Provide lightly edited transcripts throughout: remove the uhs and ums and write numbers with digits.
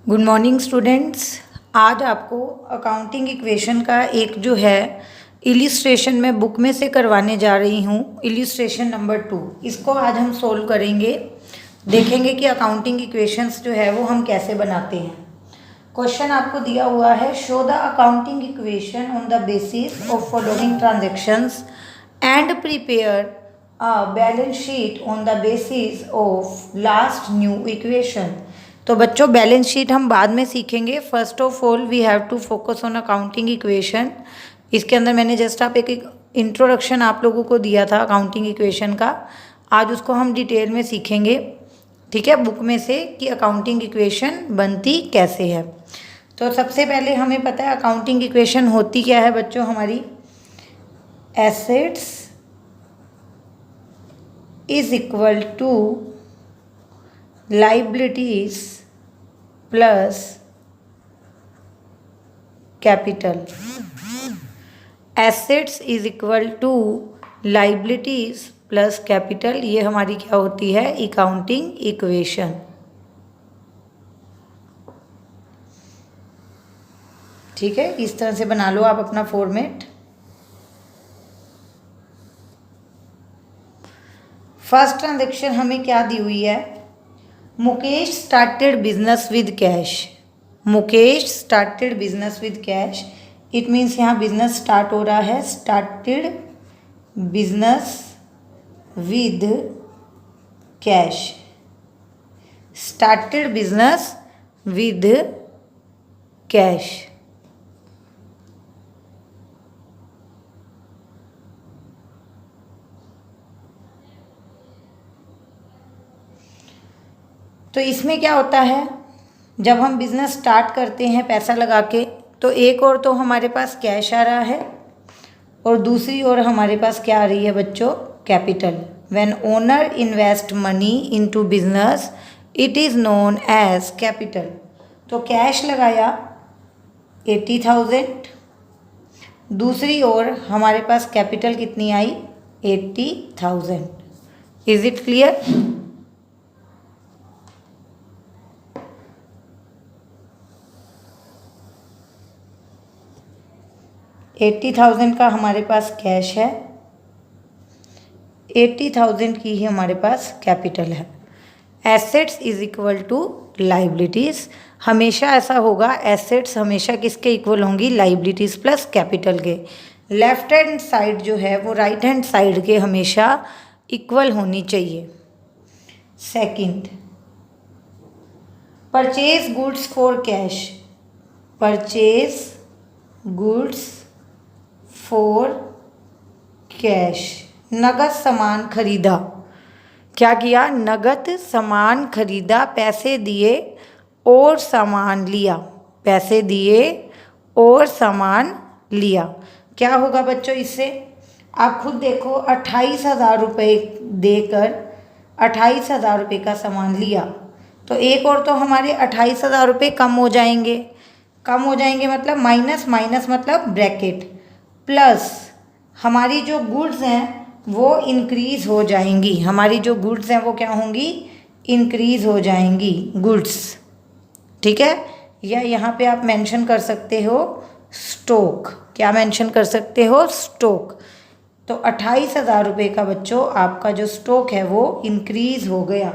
Good morning students. आज आपको accounting equation का एक जो है इलिस्ट्रेशन मैं बुक में से करवाने जा रही हूँ। इलिस्ट्रेशन नंबर 2 इसको आज हम सोल्व करेंगे। देखेंगे कि अकाउंटिंग इक्वेशंस जो है वो हम कैसे बनाते हैं। क्वेश्चन आपको दिया हुआ है, show the accounting equation on the basis of following transactions and prepare a balance sheet on the basis of last new equation. तो बच्चों बैलेंस शीट हम बाद में सीखेंगे। First of all we have to focus on accounting equation. इसके अंदर मैंने just एक इंट्रोडक्शन आप लोगों को दिया था अकाउंटिंग इक्वेशन का। आज उसको हम डिटेल में सीखेंगे, ठीक है, बुक में से कि अकाउंटिंग इक्वेशन बनती कैसे है। तो सबसे पहले हमें पता है अकाउंटिंग इक्वेशन होती क्या है बच्चों हमारी। Assets is equal to liabilities plus capital. Assets is equal to liabilities plus capital, ये हमारी क्या होती है, अकाउंटिंग इक्वेशन। ठीक है, इस तरह से बना लो आप अपना फॉर्मेट। फर्स्ट ट्रांजेक्शन हमें क्या दी हुई है, Mukesh started business with cash. Mukesh started business with cash, it means यहाँ बिजनेस स्टार्ट हो रहा है। Started business with cash, started business with cash. तो इसमें क्या होता है, जब हम बिज़नेस स्टार्ट करते हैं पैसा लगा के, तो एक और तो हमारे पास कैश आ रहा है और दूसरी ओर हमारे पास क्या आ रही है बच्चों, capital. When owner invest money into business it is known as capital. तो कैश लगाया 80,000, दूसरी ओर हमारे पास कैपिटल कितनी आई, 80,000। Is it clear. 80,000 का हमारे पास कैश है, 80,000 की ही हमारे पास कैपिटल है। Assets is equal to liabilities, हमेशा ऐसा होगा, एसेट्स हमेशा किसके इक्वल होंगी, लाइबिलिटीज़ प्लस कैपिटल के। लेफ्ट हैंड साइड जो है वो राइट हैंड साइड के हमेशा इक्वल होनी चाहिए। Second, purchase goods for cash. Purchase goods for cash, नगद सामान खरीदा। क्या किया, नगद सामान खरीदा, पैसे दिए और सामान लिया, पैसे दिए और सामान लिया। क्या होगा बच्चों इससे, आप खुद देखो, 28,000 रुपये देकर 28,000 रुपये का सामान लिया, तो एक और तो हमारे 28,000 रुपये कम हो जाएंगे। कम हो जाएंगे मतलब माइनस, माइनस मतलब ब्रैकेट, प्लस हमारी जो गुड्स हैं वो इंक्रीज़ हो जाएंगी। हमारी जो गुड्स हैं वो क्या होंगी, इंक्रीज़ हो जाएंगी गुड्स, ठीक है। या यहाँ पे आप मेंशन कर सकते हो स्टॉक। क्या मेंशन कर सकते हो, स्टॉक। तो 28,000 रुपये का बच्चों आपका जो स्टॉक है वो इंक्रीज़ हो गया।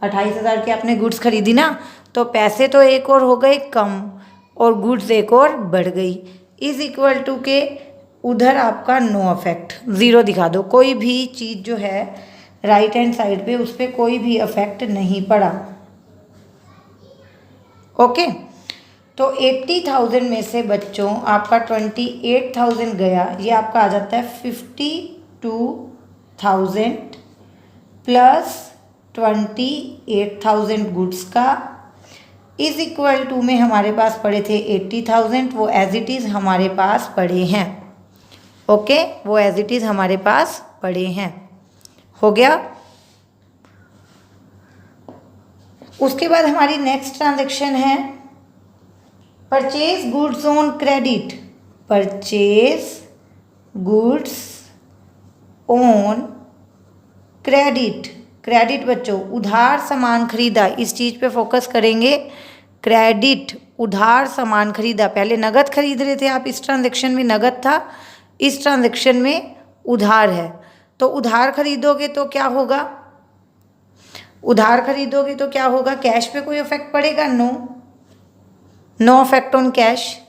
28,000 की आपने गुड्स खरीदी ना, तो पैसे तो एक और हो गए कम और गुड्स एक और बढ़ गई। इज इक्वल टू के उधर आपका नो अफेक्ट, ज़ीरो दिखा दो। कोई भी चीज़ जो है राइट हैंड साइड पे उस पर कोई भी अफेक्ट नहीं पड़ा। ओके, तो 80,000 में से बच्चों आपका 28,000 गया, ये आपका आ जाता है 52,000 प्लस 28,000 गुड्स का। इज इक्वल टू में हमारे पास पड़े थे 80,000, वो एज इट इज़ हमारे पास पड़े हैं। ओके, वो एज इट इज़ हमारे पास पड़े हैं। हो गया। उसके बाद हमारी नेक्स्ट ट्रांजैक्शन है purchase goods on credit. Purchase goods on credit. Credit बच्चों उधार सामान खरीदा, इस चीज़ पे फोकस करेंगे। क्रेडिट उधार सामान खरीदा, पहले नगद खरीद रहे थे आप, इस ट्रांजैक्शन में नगद था, इस ट्रांजैक्शन में उधार है। तो उधार खरीदोगे तो क्या होगा, उधार खरीदोगे तो क्या होगा, कैश पे कोई इफेक्ट पड़ेगा? No, no effect on cash.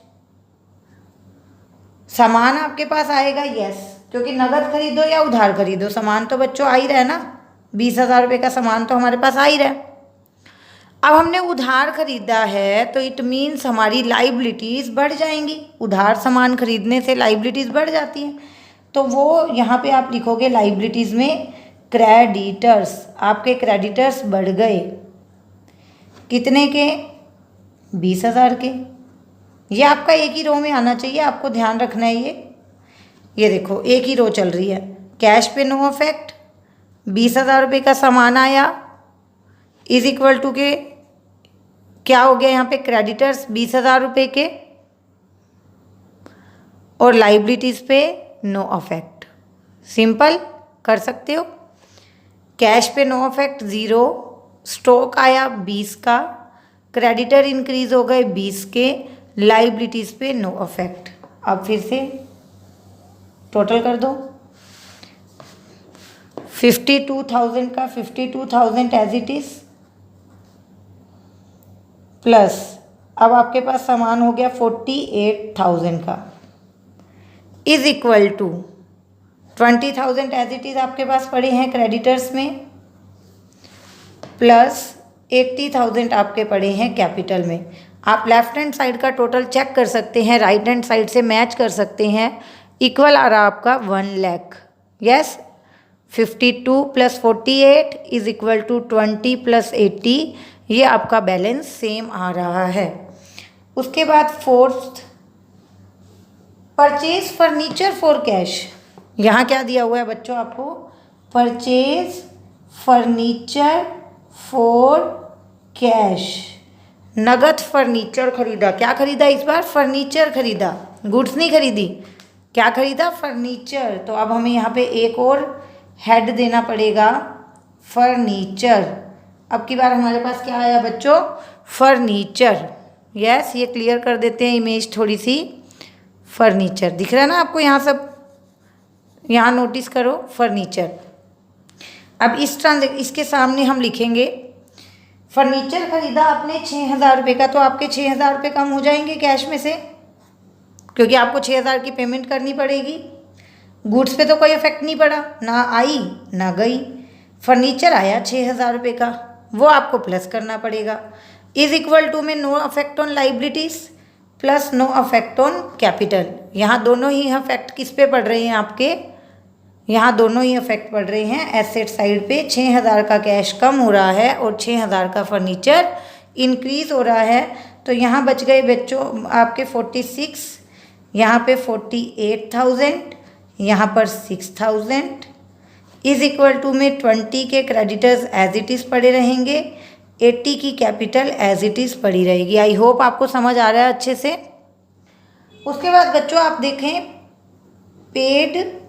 सामान आपके पास आएगा, यस, क्योंकि नगद खरीदो या उधार खरीदो सामान तो बच्चों आ ही रहा है ना, 20,000 रुपये का सामान तो हमारे पास आ ही रहा है। अब हमने उधार खरीदा है तो इट मीन्स हमारी लाइबिलिटीज़ बढ़ जाएंगी, उधार सामान खरीदने से लाइबिलिटीज़ बढ़ जाती हैं। तो वो यहाँ पे आप लिखोगे लाइबिलिटीज़ में क्रेडिटर्स, आपके क्रेडिटर्स बढ़ गए, कितने के? 20,000 के। ये आपका एक ही रो में आना चाहिए, आपको ध्यान रखना है ये देखो एक ही रो चल रही है, कैश पे नो इफेक्ट, 20,000 रुपये का सामान आया इज इक्वल टू के क्या हो गया यहाँ पे, क्रेडिटर्स 20,000 रुपये के, और लाइबिलिटीज़ पे नो इफेक्ट। सिंपल कर सकते हो। कैश पे नो इफेक्ट 0, स्टॉक आया 20 का, क्रेडिटर इंक्रीज हो गए 20 के, लाइबिलिटीज़ पे नो इफेक्ट। अब फिर से टोटल कर दो, 52,000 का 52,000 एज इट इज़, प्लस अब आपके पास सामान हो गया 48,000 का, is equal to 20,000 as it is आपके पास पड़े हैं क्रेडिटर्स में, प्लस 80,000 आपके पड़े हैं कैपिटल में। आप लेफ्ट हैंड साइड का टोटल चेक कर सकते हैं, राइट हैंड साइड से मैच कर सकते हैं। इक्वल आ रहा आपका 1 lakh, yes, 52 plus 48 is equal to 20 plus 80, ये आपका बैलेंस सेम आ रहा है। उसके बाद fourth, purchase furniture for cash. यहाँ क्या दिया हुआ है बच्चों आपको, परचेज फर्नीचर फॉर कैश, नगद फर्नीचर खरीदा। क्या खरीदा इस बार? फर्नीचर खरीदा, गुड्स नहीं खरीदी। क्या खरीदा? फर्नीचर। तो अब हमें यहाँ पे एक और हेड देना पड़ेगा, फर्नीचर। अब की बार हमारे पास क्या आया बच्चों? फर्नीचर। यस, ये क्लियर कर देते हैं इमेज थोड़ी सी। फर्नीचर दिख रहा है ना आपको यहाँ सब, यहाँ नोटिस करो फर्नीचर। अब इसके सामने हम लिखेंगे फर्नीचर खरीदा आपने 6,000 रुपये का, तो आपके 6,000 रुपये कम हो जाएंगे कैश में से, क्योंकि आपको 6,000 की पेमेंट करनी पड़ेगी। गुड्स पे तो कोई इफेक्ट नहीं पड़ा, ना आई ना गई। फर्नीचर आया 6,000 रुपये का, वो आपको प्लस करना पड़ेगा। इज इक्वल टू में no affect on liabilities plus no affect on capital. यहाँ दोनों ही अफेक्ट किस पे पड़ रहे हैं आपके? यहाँ दोनों ही इफेक्ट पड़ रहे हैं एसेट साइड पे। 6,000 का कैश कम हो रहा है और 6,000 का फर्नीचर इंक्रीज हो रहा है। तो यहाँ बच गए बच्चों आपके 46, यहाँ पे 48,000, यहाँ पर 6,000। इज इक्वल टू में 20 के क्रेडिटर्स एज इट इज़ पड़े रहेंगे, 80 की कैपिटल एज इट इज़ पड़ी रहेगी। आई होप आपको समझ आ रहा है अच्छे से। उसके बाद बच्चों आप देखें paid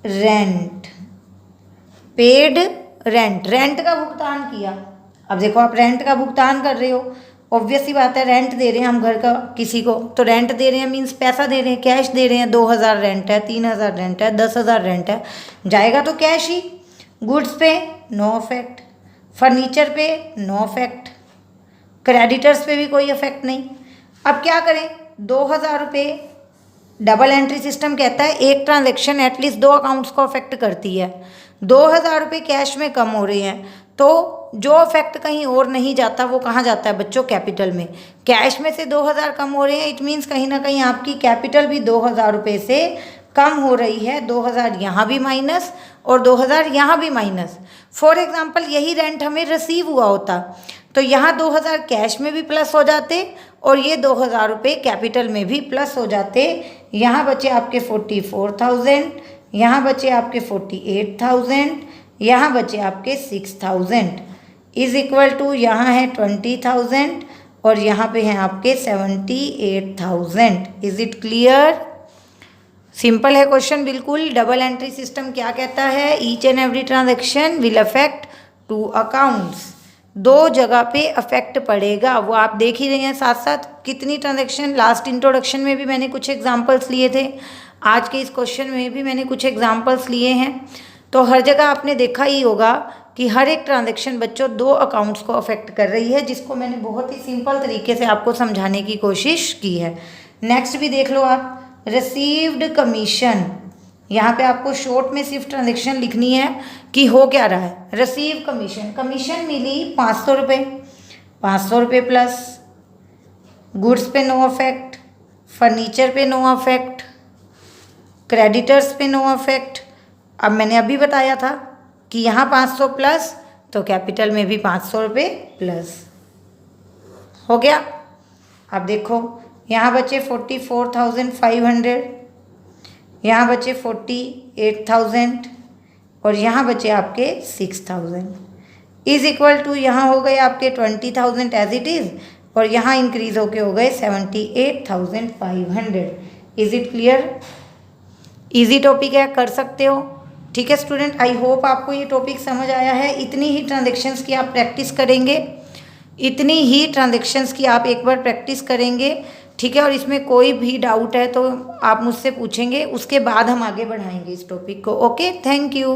rent, paid rent, rent का भुगतान किया। अब देखो आप रेंट का भुगतान कर रहे हो, ऑब्वियस सी बात है, रेंट दे रहे हैं हम घर का किसी को, तो रेंट दे रहे हैं मीन्स पैसा दे रहे हैं, कैश दे रहे हैं। 2,000 रेंट है, 3,000 रेंट है, 10,000 रेंट है, जाएगा तो कैश ही। गुड्स पे नो इफेक्ट, फर्नीचर पे नो इफेक्ट, क्रेडिटर्स पे भी कोई इफेक्ट नहीं। अब क्या करें? 2,000 रुपये, डबल एंट्री सिस्टम कहता है एक ट्रांजैक्शन एटलीस्ट 2 अकाउंट्स को अफेक्ट करती है। 2,000 रुपये कैश में कम हो रहे हैं, तो जो अफेक्ट कहीं और नहीं जाता वो कहाँ जाता है बच्चों? कैपिटल में। कैश में से 2,000 कम हो रहे हैं, इट मीन्स कहीं ना कहीं आपकी कैपिटल भी 2,000 रुपये से कम हो रही है। 2,000 यहाँ भी माइनस और 2,000 यहाँ भी माइनस। फॉर एग्जांपल यही रेंट हमें रिसीव हुआ होता तो यहाँ 2,000 कैश में भी प्लस हो जाते और ये 2,000 रुपये कैपिटल में भी प्लस हो जाते। यहाँ बचे आपके 44,000, यहाँ बचे आपके 48,000, यहाँ बचे आपके 6,000 इज इक्वल टू यहाँ है 20,000 और यहाँ पे हैं आपके 78,000। Is it clear? सिंपल है क्वेश्चन बिल्कुल। डबल एंट्री सिस्टम क्या कहता है? Each and every transaction will affect 2 accounts. दो जगह पे अफेक्ट पड़ेगा, वो आप देख ही रहे हैं साथ साथ कितनी ट्रांजैक्शन। लास्ट इंट्रोडक्शन में भी मैंने कुछ एग्जांपल्स लिए थे, आज के इस क्वेश्चन में भी मैंने कुछ एग्जांपल्स लिए हैं। तो हर जगह आपने देखा ही होगा कि हर एक ट्रांजैक्शन बच्चों दो अकाउंट्स को अफेक्ट कर रही है, जिसको मैंने बहुत ही सिंपल तरीके से आपको समझाने की कोशिश की है। नेक्स्ट भी देख लो आप, रिसीव्ड कमीशन। यहाँ पे आपको शॉर्ट में सिर्फ ट्रांजैक्शन लिखनी है कि हो क्या रहा है। रिसीव कमीशन, कमीशन मिली 500 रुपये, 500 रुपये प्लस गुड्स पे नो अफेक्ट, फर्नीचर पे नो अफेक्ट, क्रेडिटर्स पे नो अफेक्ट। अब मैंने अभी बताया था कि यहाँ 500 प्लस तो कैपिटल में भी 500 रुपये प्लस हो गया। अब देखो यहाँ बचे 44,500, यहाँ बचे 48,000 और यहाँ बचे आपके 6,000 इज इक्वल टू यहाँ हो गए आपके 20,000 एज इट इज़ और यहाँ इंक्रीज होके हो गए 78,500। Is it clear? Easy topic है, कर सकते हो। ठीक है स्टूडेंट, आई होप आपको ये टॉपिक समझ आया है। इतनी ही ट्रांजैक्शंस की आप प्रैक्टिस करेंगे, इतनी ही ट्रांजैक्शंस की आप एक बार प्रैक्टिस करेंगे। ठीक है, और इसमें कोई भी डाउट है तो आप मुझसे पूछेंगे, उसके बाद हम आगे बढ़ाएंगे इस टॉपिक को। Okay, thank you.